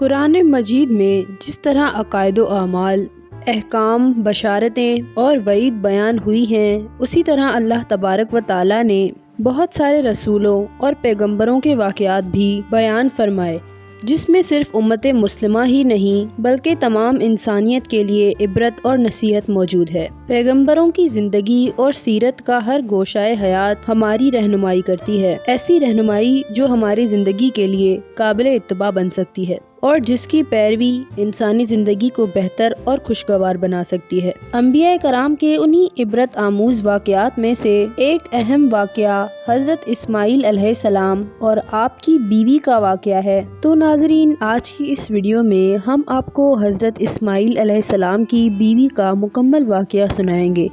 قرآن مجید میں جس طرح عقائد و اعمال، احکام، بشارتیں اور وعید بیان ہوئی ہیں، اسی طرح اللہ تبارک و تعالیٰ نے بہت سارے رسولوں اور پیغمبروں کے واقعات بھی بیان فرمائے، جس میں صرف امت مسلمہ ہی نہیں بلکہ تمام انسانیت کے لیے عبرت اور نصیحت موجود ہے۔ پیغمبروں کی زندگی اور سیرت کا ہر گوشہ حیات ہماری رہنمائی کرتی ہے، ایسی رہنمائی جو ہماری زندگی کے لیے قابل اتباع بن سکتی ہے اور جس کی پیروی انسانی زندگی کو بہتر اور خوشگوار بنا سکتی ہے۔ انبیاء کرام کے انہی عبرت آموز واقعات میں سے ایک اہم واقعہ حضرت اسماعیل علیہ السلام اور آپ کی بیوی کا واقعہ ہے۔ تو ناظرین، آج کی اس ویڈیو میں ہم آپ کو حضرت اسماعیل علیہ السلام کی بیوی کا مکمل واقعہ سنائیں گے،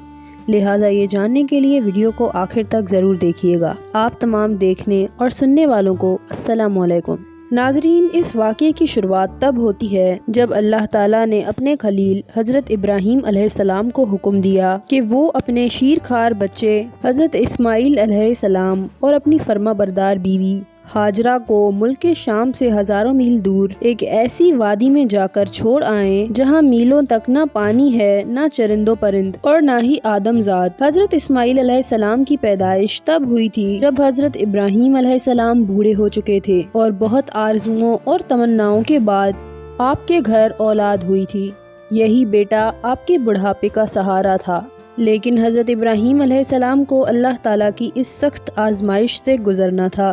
لہٰذا یہ جاننے کے لیے ویڈیو کو آخر تک ضرور دیکھیے گا۔ آپ تمام دیکھنے اور سننے والوں کو السلام علیکم۔ ناظرین، اس واقعے کی شروعات تب ہوتی ہے جب اللہ تعالیٰ نے اپنے خلیل حضرت ابراہیم علیہ السلام کو حکم دیا کہ وہ اپنے شیر خوار بچے حضرت اسماعیل علیہ السلام اور اپنی فرما بردار بیوی ہاجرہ کو ملک شام سے ہزاروں میل دور ایک ایسی وادی میں جا کر چھوڑ آئیں جہاں میلوں تک نہ پانی ہے، نہ چرند و پرند اور نہ ہی آدم ذات۔ حضرت اسماعیل علیہ السلام کی پیدائش تب ہوئی تھی جب حضرت ابراہیم علیہ السلام بوڑھے ہو چکے تھے اور بہت آرزوؤں اور تمناؤں کے بعد آپ کے گھر اولاد ہوئی تھی۔ یہی بیٹا آپ کے بڑھاپے کا سہارا تھا، لیکن حضرت ابراہیم علیہ السلام کو اللہ تعالیٰ کی اس سخت آزمائش سے گزرنا تھا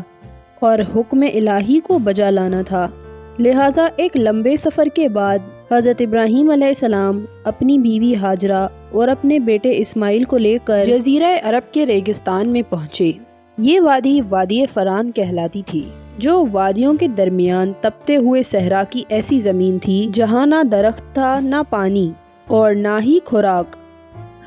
اور حکم الہی کو بجا لانا تھا، لہٰذا ایک لمبے سفر کے بعد حضرت ابراہیم علیہ السلام اپنی بیوی ہاجرہ اور اپنے بیٹے اسماعیل کو لے کر جزیرہ عرب کے ریگستان میں پہنچے۔ یہ وادی وادی فران کہلاتی تھی، جو وادیوں کے درمیان تپتے ہوئے صحرا کی ایسی زمین تھی جہاں نہ درخت تھا، نہ پانی اور نہ ہی خوراک۔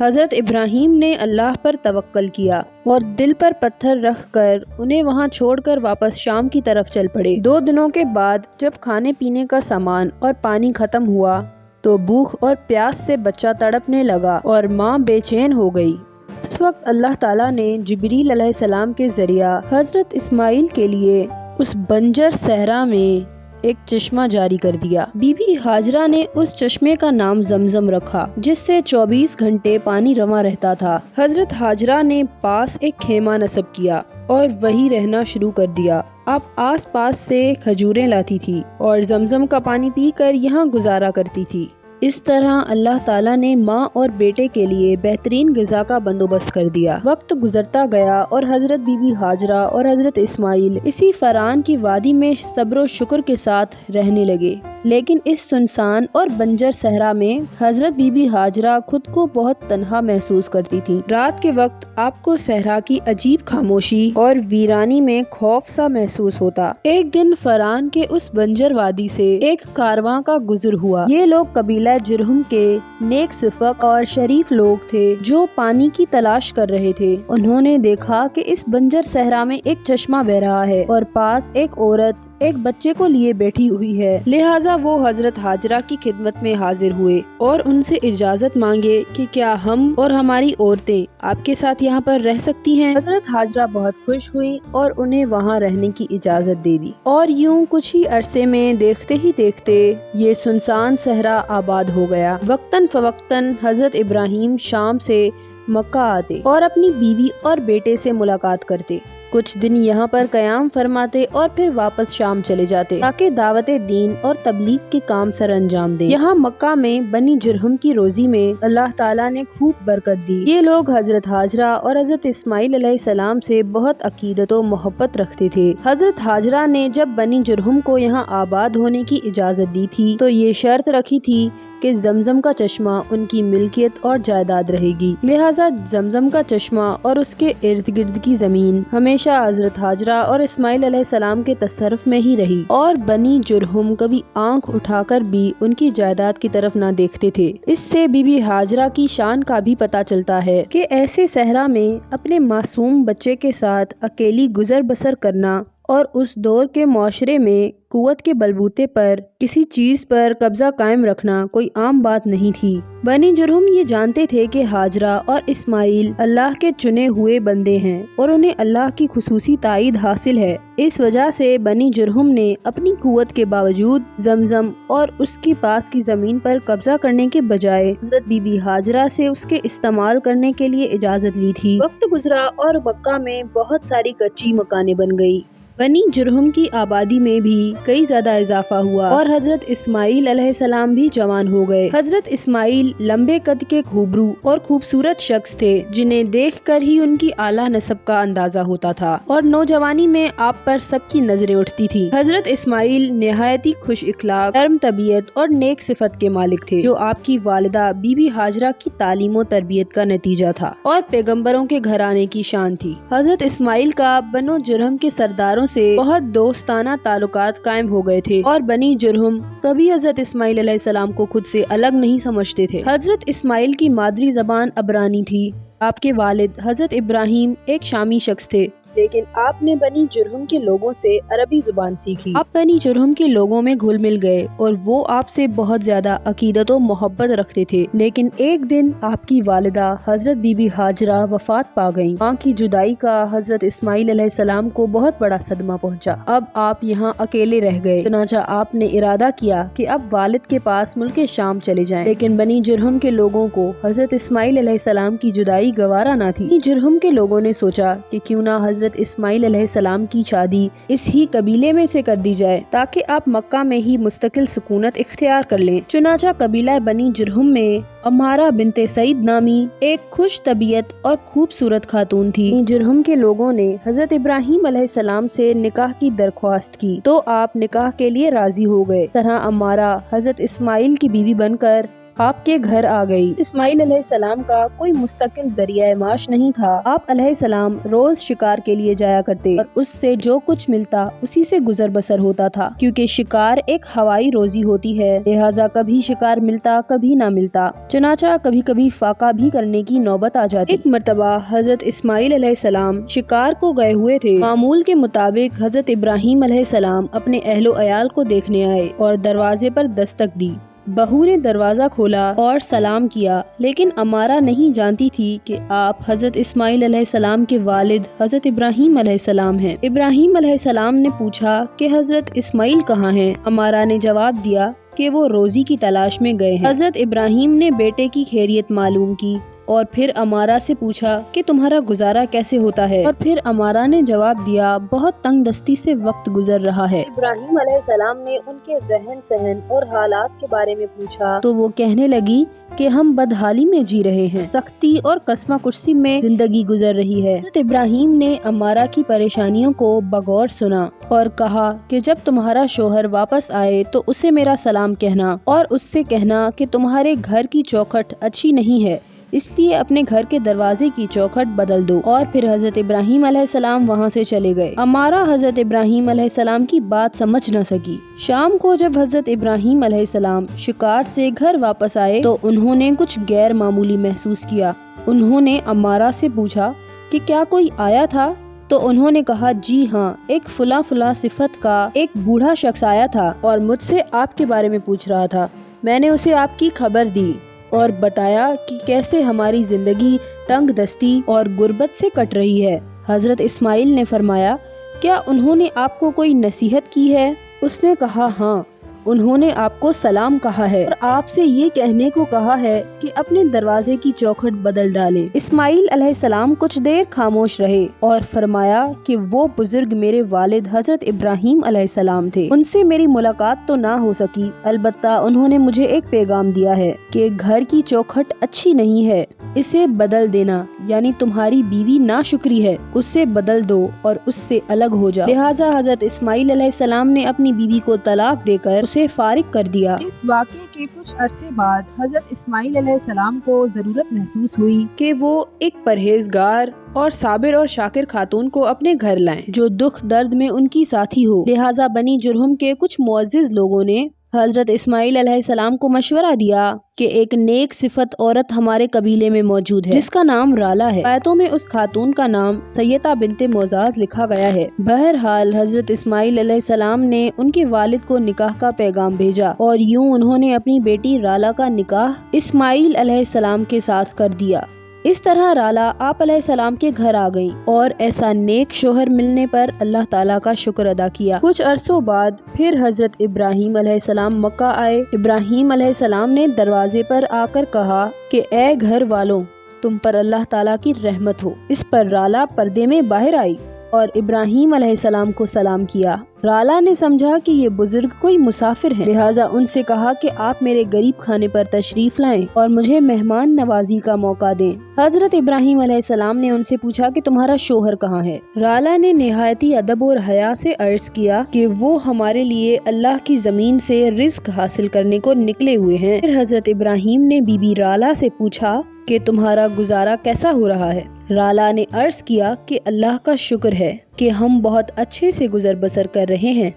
حضرت ابراہیم نے اللہ پر توکل کیا اور دل پر پتھر رکھ کر انہیں وہاں چھوڑ کر واپس شام کی طرف چل پڑے۔ 2 دنوں کے بعد جب کھانے پینے کا سامان اور پانی ختم ہوا تو بھوک اور پیاس سے بچہ تڑپنے لگا اور ماں بے چین ہو گئی۔ اس وقت اللہ تعالیٰ نے جبریل علیہ السلام کے ذریعہ حضرت اسماعیل کے لیے اس بنجر صحرا میں ایک چشمہ جاری کر دیا۔ بی بی ہاجرہ نے اس چشمے کا نام زمزم رکھا، جس سے 24 گھنٹے پانی رواں رہتا تھا۔ حضرت ہاجرہ نے پاس ایک خیمہ نصب کیا اور وہی رہنا شروع کر دیا۔ آپ آس پاس سے کھجوریں لاتی تھی اور زمزم کا پانی پی کر یہاں گزارا کرتی تھی۔ اس طرح اللہ تعالیٰ نے ماں اور بیٹے کے لیے بہترین غذا کا بندوبست کر دیا۔ وقت گزرتا گیا اور حضرت بی بی ہاجرہ اور حضرت اسماعیل اسی فران کی وادی میں صبر و شکر کے ساتھ رہنے لگے، لیکن اس سنسان اور بنجر صحرا میں حضرت بی بی ہاجرہ خود کو بہت تنہا محسوس کرتی تھی۔ رات کے وقت آپ کو صحرا کی عجیب خاموشی اور ویرانی میں خوف سا محسوس ہوتا۔ ایک دن فران کے اس بنجر وادی سے ایک کارواں کا گزر ہوا۔ یہ لوگ قبیلہ جرہم کے نیک صفت اور شریف لوگ تھے جو پانی کی تلاش کر رہے تھے۔ انہوں نے دیکھا کہ اس بنجر صحرا میں ایک چشمہ بہہ رہا ہے اور پاس ایک عورت ایک بچے کو لیے بیٹھی ہوئی ہے، لہٰذا وہ حضرت ہاجرہ کی خدمت میں حاضر ہوئے اور ان سے اجازت مانگے کہ کیا ہم اور ہماری عورتیں آپ کے ساتھ یہاں پر رہ سکتی ہیں۔ حضرت ہاجرہ بہت خوش ہوئی اور انہیں وہاں رہنے کی اجازت دے دی، اور یوں کچھ ہی عرصے میں دیکھتے ہی دیکھتے یہ سنسان صحرا آباد ہو گیا۔ وقتاً فوقتاً حضرت ابراہیم شام سے مکہ آتے اور اپنی بیوی اور بیٹے سے ملاقات کرتے، کچھ دن یہاں پر قیام فرماتے اور پھر واپس شام چلے جاتے تاکہ دعوت دین اور تبلیغ کے کام سر انجام دیں۔ یہاں مکہ میں بنی جرہم کی روزی میں اللہ تعالیٰ نے خوب برکت دی۔ یہ لوگ حضرت ہاجرہ اور حضرت اسماعیل علیہ السلام سے بہت عقیدت و محبت رکھتے تھے۔ حضرت ہاجرہ نے جب بنی جرہم کو یہاں آباد ہونے کی اجازت دی تھی تو یہ شرط رکھی تھی کہ زمزم کا چشمہ ان کی ملکیت اور جائیداد رہے گی، لہٰذا زمزم کا چشمہ اور اس کے ارد گرد کی زمین ہمیشہ حضرت ہاجرہ اور اسماعیل علیہ السلام کے تصرف میں ہی رہی، اور بنی جرہم کبھی آنکھ اٹھا کر بھی ان کی جائیداد کی طرف نہ دیکھتے تھے۔ اس سے بی بی ہاجرہ کی شان کا بھی پتہ چلتا ہے کہ ایسے صحرا میں اپنے معصوم بچے کے ساتھ اکیلی گزر بسر کرنا اور اس دور کے معاشرے میں قوت کے بلبوتے پر کسی چیز پر قبضہ قائم رکھنا کوئی عام بات نہیں تھی۔ بنی جرہم یہ جانتے تھے کہ ہاجرہ اور اسماعیل اللہ کے چنے ہوئے بندے ہیں اور انہیں اللہ کی خصوصی تائید حاصل ہے۔ اس وجہ سے بنی جرہم نے اپنی قوت کے باوجود زمزم اور اس کے پاس کی زمین پر قبضہ کرنے کے بجائے حضرت بی بی ہاجرہ سے اس کے استعمال کرنے کے لیے اجازت لی تھی۔ وقت گزرا اور مکہ میں بہت ساری کچی مکانیں بن گئی۔ بنی جرہم کی آبادی میں بھی کئی زیادہ اضافہ ہوا اور حضرت اسماعیل علیہ السلام بھی جوان ہو گئے۔ حضرت اسماعیل لمبے قد کے خوبرو اور خوبصورت شخص تھے جنہیں دیکھ کر ہی ان کی اعلیٰ نسب کا اندازہ ہوتا تھا اور نوجوانی میں آپ پر سب کی نظریں اٹھتی تھی۔ حضرت اسماعیل نہایت ہی خوش اخلاق، نرم طبیعت اور نیک صفت کے مالک تھے، جو آپ کی والدہ بی بی ہاجرہ کی تعلیم و تربیت کا نتیجہ تھا اور پیغمبروں کے گھرانے کی شان تھی۔ حضرت اسماعیل کا بنو جرہم کے سرداروں سے بہت دوستانہ تعلقات قائم ہو گئے تھے اور بنی جرہم کبھی حضرت اسماعیل علیہ السلام کو خود سے الگ نہیں سمجھتے تھے۔ حضرت اسماعیل کی مادری زبان عبرانی تھی۔ آپ کے والد حضرت ابراہیم ایک شامی شخص تھے، لیکن آپ نے بنی جرہم کے لوگوں سے عربی زبان سیکھی۔ آپ بنی جرہم کے لوگوں میں گھل مل گئے اور وہ آپ سے بہت زیادہ عقیدت و محبت رکھتے تھے۔ لیکن ایک دن آپ کی والدہ حضرت بی بی ہاجرہ وفات پا گئیں۔ ماں کی جدائی کا حضرت اسماعیل علیہ السلام کو بہت بڑا صدمہ پہنچا۔ اب آپ یہاں اکیلے رہ گئے، چنانچہ آپ نے ارادہ کیا کہ اب والد کے پاس ملک شام چلے جائیں۔ لیکن بنی جرہم کے لوگوں کو حضرت اسماعیل علیہ السلام کی جدائی گوارا نہ تھی۔ بنی جرہم کے لوگوں نے سوچا کہ کیوں نہ حضرت اسماعیل علیہ السلام کی شادی اس ہی قبیلے میں سے کر دی جائے تاکہ آپ مکہ میں ہی مستقل سکونت اختیار کر لیں۔ چنانچہ قبیلہ بنی جرہم میں عمارہ بنت سعید نامی ایک خوش طبیعت اور خوبصورت خاتون تھی۔ بنی جرہم کے لوگوں نے حضرت ابراہیم علیہ السلام سے نکاح کی درخواست کی تو آپ نکاح کے لیے راضی ہو گئے۔ اس طرح عمارہ حضرت اسماعیل کی بیوی بن کر آپ کے گھر آ گئی۔ اسماعیل علیہ السلام کا کوئی مستقل ذریعہ معاش نہیں تھا۔ آپ علیہ السلام روز شکار کے لیے جایا کرتے اور اس سے جو کچھ ملتا اسی سے گزر بسر ہوتا تھا، کیونکہ شکار ایک ہوائی روزی ہوتی ہے، لہٰذا کبھی شکار ملتا کبھی نہ ملتا، چنانچہ کبھی کبھی فاقہ بھی کرنے کی نوبت آ جاتی۔ ایک مرتبہ حضرت اسماعیل علیہ السلام شکار کو گئے ہوئے تھے۔ معمول کے مطابق حضرت ابراہیم علیہ السلام اپنے اہل و عیال کو دیکھنے آئے اور دروازے پر دستک دی۔ بہو نے دروازہ کھولا اور سلام کیا، لیکن عمارہ نہیں جانتی تھی کہ آپ حضرت اسماعیل علیہ السلام کے والد حضرت ابراہیم علیہ السلام ہیں۔ ابراہیم علیہ السلام نے پوچھا کہ حضرت اسماعیل کہاں ہیں؟ عمارہ نے جواب دیا کہ وہ روزی کی تلاش میں گئے ہیں۔ حضرت ابراہیم نے بیٹے کی خیریت معلوم کی اور پھر عمارہ سے پوچھا کہ تمہارا گزارا کیسے ہوتا ہے، اور پھر عمارہ نے جواب دیا بہت تنگ دستی سے وقت گزر رہا ہے۔ ابراہیم علیہ السلام نے ان کے رہن سہن اور حالات کے بارے میں پوچھا تو وہ کہنے لگی کہ ہم بدحالی میں جی رہے ہیں، سختی اور کسمہ کشی میں زندگی گزر رہی ہے۔ حضرت ابراہیم نے عمارہ کی پریشانیوں کو بغور سنا اور کہا کہ جب تمہارا شوہر واپس آئے تو اسے میرا سلام کہنا اور اس سے کہنا کہ تمہارے گھر کی چوکھٹ اچھی نہیں ہے، اس لیے اپنے گھر کے دروازے کی چوکھٹ بدل دو۔ اور پھر حضرت ابراہیم علیہ السلام وہاں سے چلے گئے۔ عمارہ حضرت ابراہیم علیہ السلام کی بات سمجھ نہ سکی۔ شام کو جب حضرت ابراہیم علیہ السلام شکار سے گھر واپس آئے تو انہوں نے کچھ غیر معمولی محسوس کیا۔ انہوں نے عمارہ سے پوچھا کہ کیا کوئی آیا تھا؟ تو انہوں نے کہا جی ہاں، ایک فلاں فلاں صفت کا ایک بوڑھا شخص آیا تھا اور مجھ سے آپ کے بارے میں پوچھ رہا تھا۔ میں نے اسے آپ کی خبر دی اور بتایا کہ کیسے ہماری زندگی تنگ دستی اور غربت سے کٹ رہی ہے۔ حضرت اسماعیل نے فرمایا کیا انہوں نے آپ کو کوئی نصیحت کی ہے؟ اس نے کہا ہاں، انہوں نے آپ کو سلام کہا ہے اور آپ سے یہ کہنے کو کہا ہے کہ اپنے دروازے کی چوکھٹ بدل ڈالے۔ اسماعیل علیہ السلام کچھ دیر خاموش رہے اور فرمایا کہ وہ بزرگ میرے والد حضرت ابراہیم علیہ السلام تھے، ان سے میری ملاقات تو نہ ہو سکی، البتہ انہوں نے مجھے ایک پیغام دیا ہے کہ گھر کی چوکھٹ اچھی نہیں ہے، اسے بدل دینا، یعنی تمہاری بیوی ناشکری ہے، اسے بدل دو اور اس سے الگ ہو جاؤ۔ لہٰذا حضرت اسماعیل علیہ السلام نے اپنی بیوی کو طلاق دے کر اسے فارغ کر دیا۔ اس واقعے کے کچھ عرصے بعد حضرت اسماعیل علیہ السلام کو ضرورت محسوس ہوئی کہ وہ ایک پرہیزگار اور صابر اور شاکر خاتون کو اپنے گھر لائیں جو دکھ درد میں ان کی ساتھی ہو۔ لہٰذا بنی جرہم کے کچھ معزز لوگوں نے حضرت اسماعیل علیہ السلام کو مشورہ دیا کہ ایک نیک صفت عورت ہمارے قبیلے میں موجود ہے جس کا نام رالا ہے۔ آیتوں میں اس خاتون کا نام سیدہ بنت موزاز لکھا گیا ہے۔ بہرحال حضرت اسماعیل علیہ السلام نے ان کے والد کو نکاح کا پیغام بھیجا اور یوں انہوں نے اپنی بیٹی رالا کا نکاح اسماعیل علیہ السلام کے ساتھ کر دیا۔ اس طرح رالا آپ علیہ السلام کے گھر آ گئیں اور ایسا نیک شوہر ملنے پر اللہ تعالیٰ کا شکر ادا کیا۔ کچھ عرصوں بعد پھر حضرت ابراہیم علیہ السلام مکہ آئے۔ ابراہیم علیہ السلام نے دروازے پر آ کر کہا کہ اے گھر والوں، تم پر اللہ تعالیٰ کی رحمت ہو۔ اس پر رالا پردے میں باہر آئی اور ابراہیم علیہ السلام کو سلام کیا۔ رالا نے سمجھا کہ یہ بزرگ کوئی مسافر ہیں، لہٰذا ان سے کہا کہ آپ میرے غریب خانے پر تشریف لائیں اور مجھے مہمان نوازی کا موقع دیں۔ حضرت ابراہیم علیہ السلام نے ان سے پوچھا کہ تمہارا شوہر کہاں ہے؟ رالا نے نہایتی ادب اور حیا سے عرض کیا کہ وہ ہمارے لیے اللہ کی زمین سے رزق حاصل کرنے کو نکلے ہوئے ہیں۔ پھر حضرت ابراہیم نے بی بی رالا سے پوچھا کہ تمہارا گزارا کیسا ہو رہا ہے؟ رالا نے عرض کیا کہ اللہ کا شکر ہے کہ ہم بہت اچھے سے گزر بسر کر رہے ہیں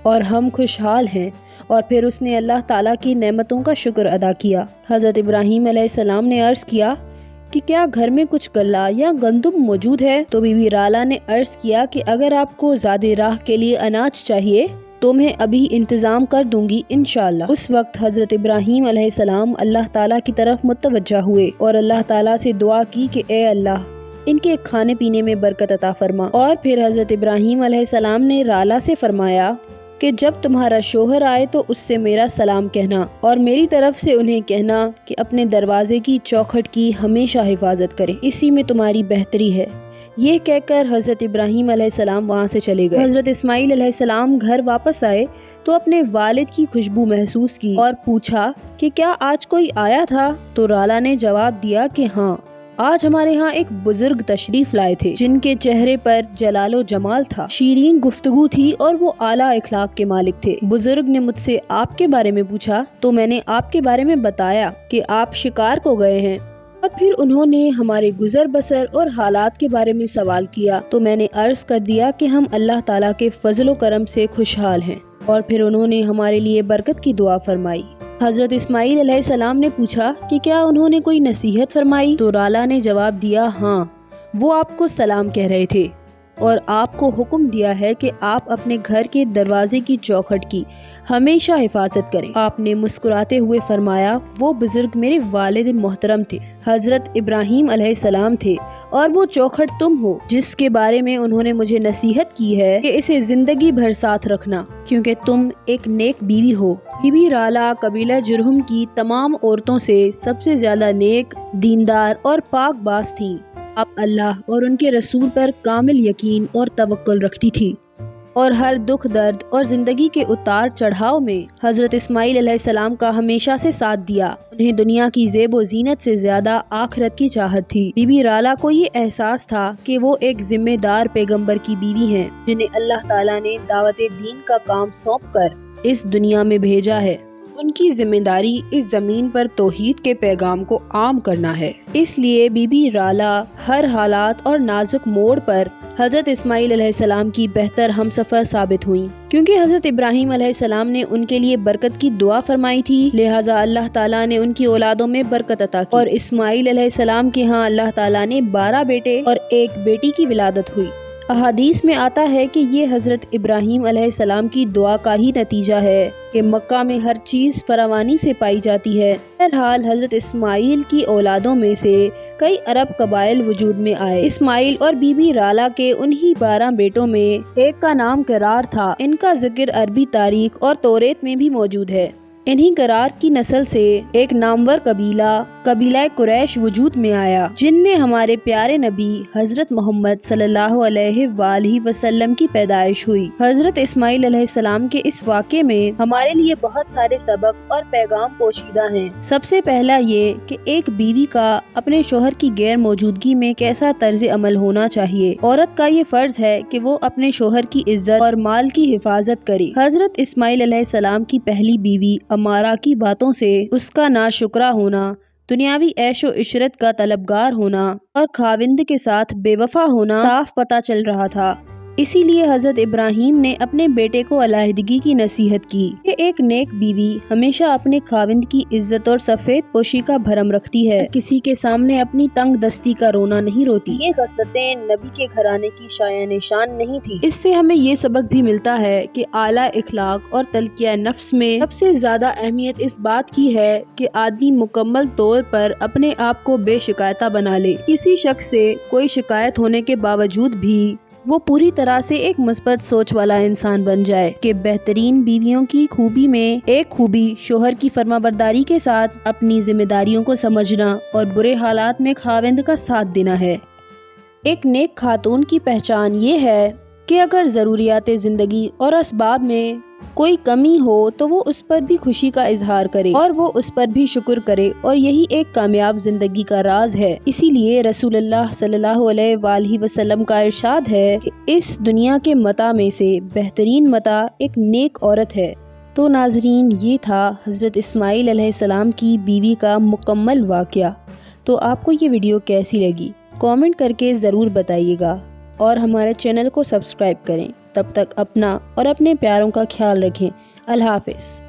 اور ہم خوشحال ہیں، اور پھر اس نے اللہ تعالیٰ کی نعمتوں کا شکر ادا کیا۔ حضرت ابراہیم علیہ السلام نے عرض کیا کہ کیا گھر میں کچھ غلہ یا گندم موجود ہے؟ تو بی بی رالا نے عرض کیا کہ اگر آپ کو زیادہ راہ کے لیے اناج چاہیے تو میں ابھی انتظام کر دوں گی انشاءاللہ۔ اس وقت حضرت ابراہیم علیہ السلام اللہ تعالیٰ کی طرف متوجہ ہوئے اور اللہ تعالیٰ سے دعا کی کہ اے اللہ، ان کے کھانے پینے میں برکت عطا فرما۔ اور پھر حضرت ابراہیم علیہ السلام نے رالا سے فرمایا کہ جب تمہارا شوہر آئے تو اس سے میرا سلام کہنا اور میری طرف سے انہیں کہنا کہ اپنے دروازے کی چوکھٹ کی ہمیشہ حفاظت کرے، اسی میں تمہاری بہتری ہے۔ یہ کہہ کر حضرت ابراہیم علیہ السلام وہاں سے چلے گئے۔ حضرت اسماعیل علیہ السلام گھر واپس آئے تو اپنے والد کی خوشبو محسوس کی اور پوچھا کہ کیا آج کوئی آیا تھا؟ تو رالا نے جواب دیا کہ ہاں، آج ہمارے ہاں ایک بزرگ تشریف لائے تھے جن کے چہرے پر جلال و جمال تھا، شیرین گفتگو تھی اور وہ اعلیٰ اخلاق کے مالک تھے۔ بزرگ نے مجھ سے آپ کے بارے میں پوچھا تو میں نے آپ کے بارے میں بتایا کہ آپ شکار کو گئے ہیں، اور پھر انہوں نے ہمارے گزر بسر اور حالات کے بارے میں سوال کیا تو میں نے عرض کر دیا کہ ہم اللہ تعالیٰ کے فضل و کرم سے خوشحال ہیں، اور پھر انہوں نے ہمارے لیے برکت کی دعا فرمائی۔ حضرت اسماعیل علیہ السلام نے پوچھا کہ کیا انہوں نے کوئی نصیحت فرمائی؟ تو رالا نے جواب دیا ہاں، وہ آپ کو سلام کہہ رہے تھے اور آپ کو حکم دیا ہے کہ آپ اپنے گھر کے دروازے کی چوکھٹ کی ہمیشہ حفاظت کریں۔ آپ نے مسکراتے ہوئے فرمایا وہ بزرگ میرے والد محترم تھے، حضرت ابراہیم علیہ السلام تھے، اور وہ چوکھٹ تم ہو جس کے بارے میں انہوں نے مجھے نصیحت کی ہے کہ اسے زندگی بھر ساتھ رکھنا، کیونکہ تم ایک نیک بیوی ہو۔ بی بی رالا قبیلہ جرہم کی تمام عورتوں سے سب سے زیادہ نیک، دیندار اور پاک باز تھیں۔ آپ اللہ اور ان کے رسول پر کامل یقین اور توکل رکھتی تھی اور ہر دکھ درد اور زندگی کے اتار چڑھاؤ میں حضرت اسماعیل علیہ السلام کا ہمیشہ سے ساتھ دیا۔ انہیں دنیا کی زیب و زینت سے زیادہ آخرت کی چاہت تھی۔ بی بی رالا کو یہ احساس تھا کہ وہ ایک ذمہ دار پیغمبر کی بیوی ہیں جنہیں اللہ تعالیٰ نے دعوت دین کا کام سونپ کر اس دنیا میں بھیجا ہے۔ ان کی ذمہ داری اس زمین پر توحید کے پیغام کو عام کرنا ہے۔ اس لیے بی بی رالا ہر حالات اور نازک موڑ پر حضرت اسماعیل علیہ السلام کی بہتر ہمسفر ثابت ہوئیں، کیونکہ حضرت ابراہیم علیہ السلام نے ان کے لیے برکت کی دعا فرمائی تھی، لہٰذا اللہ تعالیٰ نے ان کی اولادوں میں برکت عطا کی، اور اسماعیل علیہ السلام کے ہاں اللہ تعالیٰ نے 12 بیٹے اور 1 بیٹی کی ولادت ہوئی۔ احادیث میں آتا ہے کہ یہ حضرت ابراہیم علیہ السلام کی دعا کا ہی نتیجہ ہے کہ مکہ میں ہر چیز فراوانی سے پائی جاتی ہے۔ بہرحال حضرت اسماعیل کی اولادوں میں سے کئی عرب قبائل وجود میں آئے۔ اسماعیل اور بی بی رالا کے انہی 12 بیٹوں میں ایک کا نام قرار تھا۔ ان کا ذکر عربی تاریخ اور توریت میں بھی موجود ہے۔ انہی قرار کی نسل سے ایک نامور قبیلہ قریش وجود میں آیا، جن میں ہمارے پیارے نبی حضرت محمد صلی اللہ علیہ وآلہ وسلم کی پیدائش ہوئی۔ حضرت اسماعیل علیہ السلام کے اس واقعے میں ہمارے لیے بہت سارے سبق اور پیغام پوشیدہ ہیں۔ سب سے پہلا یہ کہ ایک بیوی کا اپنے شوہر کی غیر موجودگی میں کیسا طرز عمل ہونا چاہیے۔ عورت کا یہ فرض ہے کہ وہ اپنے شوہر کی عزت اور مال کی حفاظت کرے۔ حضرت اسماعیل علیہ السلام کی پہلی بیوی امارہ کی باتوں سے اس کا ناشکرا ہونا، دنیاوی عیش و عشرت کا طلبگار ہونا اور خاوند کے ساتھ بے وفا ہونا صاف پتہ چل رہا تھا۔ اسی لیے حضرت ابراہیم نے اپنے بیٹے کو علیحدگی کی نصیحت کی کہ ایک نیک بیوی ہمیشہ اپنے خاوند کی عزت اور سفید پوشی کا بھرم رکھتی ہے، کسی کے سامنے اپنی تنگ دستی کا رونا نہیں روتی۔ یہ خصلتیں نبی کے گھرانے کی شایع نشان نہیں تھی۔ اس سے ہمیں یہ سبق بھی ملتا ہے کہ اعلیٰ اخلاق اور تزکیہ نفس میں سب سے زیادہ اہمیت اس بات کی ہے کہ آدمی مکمل طور پر اپنے آپ کو بے شکایتہ بنا لے۔ کسی شخص سے کوئی شکایت ہونے کے باوجود بھی وہ پوری طرح سے ایک مثبت سوچ والا انسان بن جائے کہ بہترین بیویوں کی خوبی میں ایک خوبی شوہر کی فرمانبرداری کے ساتھ اپنی ذمہ داریوں کو سمجھنا اور برے حالات میں خاوند کا ساتھ دینا ہے۔ ایک نیک خاتون کی پہچان یہ ہے کہ اگر ضروریات زندگی اور اسباب میں کوئی کمی ہو تو وہ اس پر بھی خوشی کا اظہار کرے اور وہ اس پر بھی شکر کرے، اور یہی ایک کامیاب زندگی کا راز ہے۔ اسی لیے رسول اللہ صلی اللہ علیہ وآلہ وسلم کا ارشاد ہے کہ اس دنیا کے متاع میں سے بہترین متاع ایک نیک عورت ہے۔ تو ناظرین، یہ تھا حضرت اسماعیل علیہ السلام کی بیوی کا مکمل واقعہ۔ تو آپ کو یہ ویڈیو کیسی لگی؟ کامنٹ کر کے ضرور بتائیے گا اور ہمارے چینل کو سبسکرائب کریں۔ تب تک اپنا اور اپنے پیاروں کا خیال رکھیں۔ اللہ حافظ۔